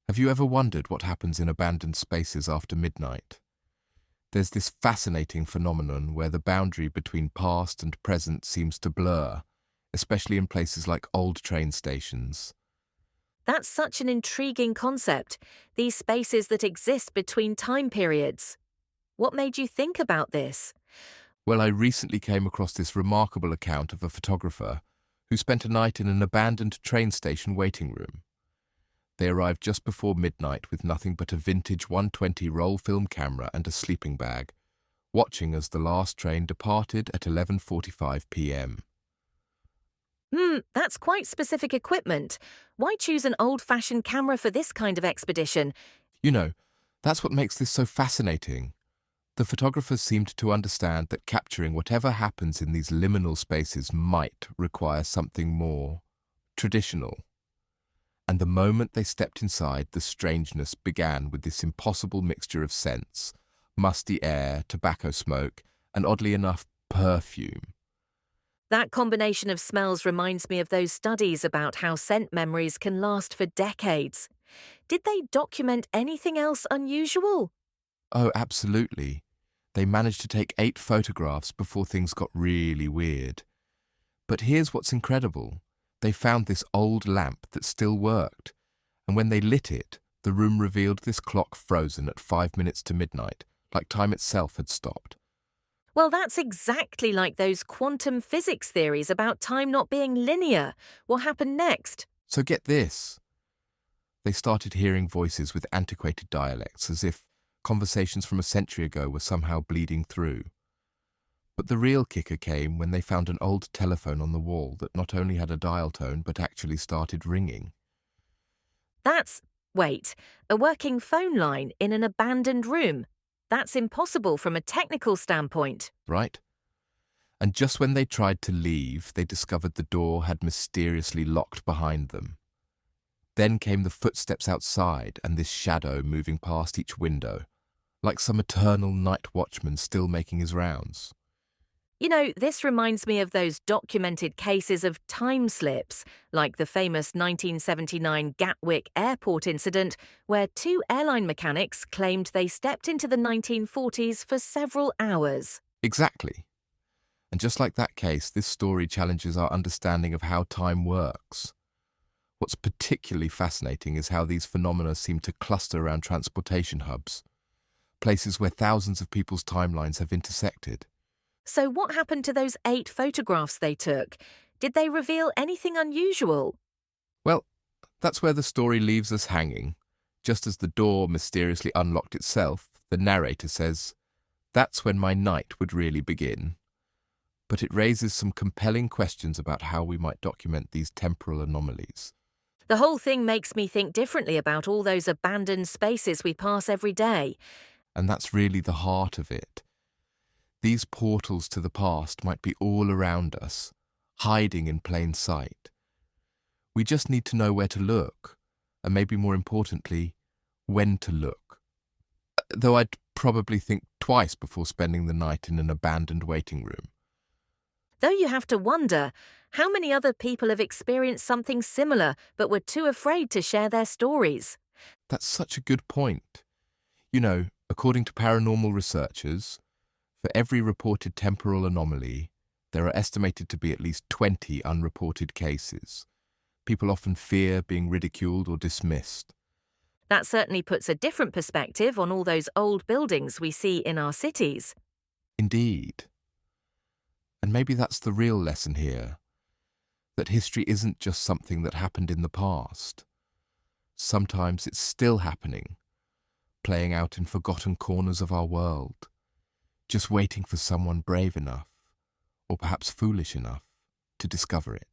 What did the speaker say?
Have you ever wondered what happens in abandoned spaces after midnight? There's this fascinating phenomenon where the boundary between past and present seems to blur, especially in places like old train stations. That's such an intriguing concept, these spaces that exist between time periods. What made you think about this? Well, I recently came across this remarkable account of a photographer who spent a night in an abandoned train station waiting room. They arrived just before midnight with nothing but a vintage 120 roll film camera and a sleeping bag, watching as the last train departed at 11:45 p.m. That's quite specific equipment. Why choose an old-fashioned camera for this kind of expedition? You know, that's what makes this so fascinating. The photographers seemed to understand that capturing whatever happens in these liminal spaces might require something more traditional. And the moment they stepped inside, the strangeness began with this impossible mixture of scents, musty air, tobacco smoke, and oddly enough, perfume. That combination of smells reminds me of those studies about how scent memories can last for decades. Did they document anything else unusual? Oh, absolutely. They managed to take 8 photographs before things got really weird. But here's what's incredible. They found this old lamp that still worked, and when they lit it, the room revealed this clock frozen at 5 minutes to midnight, like time itself had stopped. Well, that's exactly like those quantum physics theories about time not being linear. What happened next? So get this. They started hearing voices with antiquated dialects, as if conversations from a century ago were somehow bleeding through. But the real kicker came when they found an old telephone on the wall that not only had a dial tone but actually started ringing. Wait, a working phone line in an abandoned room. That's impossible from a technical standpoint. Right? And just when they tried to leave, they discovered the door had mysteriously locked behind them. Then came the footsteps outside and this shadow moving past each window, like some eternal night watchman still making his rounds. You know, this reminds me of those documented cases of time slips, like the famous 1979 Gatwick Airport incident, where 2 airline mechanics claimed they stepped into the 1940s for several hours. Exactly. And just like that case, this story challenges our understanding of how time works. What's particularly fascinating is how these phenomena seem to cluster around transportation hubs, places where thousands of people's timelines have intersected. So, what happened to those 8 photographs they took? Did they reveal anything unusual? Well, that's where the story leaves us hanging. Just as the door mysteriously unlocked itself, the narrator says, "That's when my night would really begin." But it raises some compelling questions about how we might document these temporal anomalies. The whole thing makes me think differently about all those abandoned spaces we pass every day. And that's really the heart of it. These portals to the past might be all around us, hiding in plain sight. We just need to know where to look, and maybe more importantly, when to look. Though I'd probably think twice before spending the night in an abandoned waiting room. Though you have to wonder, how many other people have experienced something similar but were too afraid to share their stories? That's such a good point. You know, according to paranormal researchers, for every reported temporal anomaly, there are estimated to be at least 20 unreported cases. People often fear being ridiculed or dismissed. That certainly puts a different perspective on all those old buildings we see in our cities. Indeed. And maybe that's the real lesson here, that history isn't just something that happened in the past. Sometimes it's still happening, playing out in forgotten corners of our world, just waiting for someone brave enough, or perhaps foolish enough, to discover it.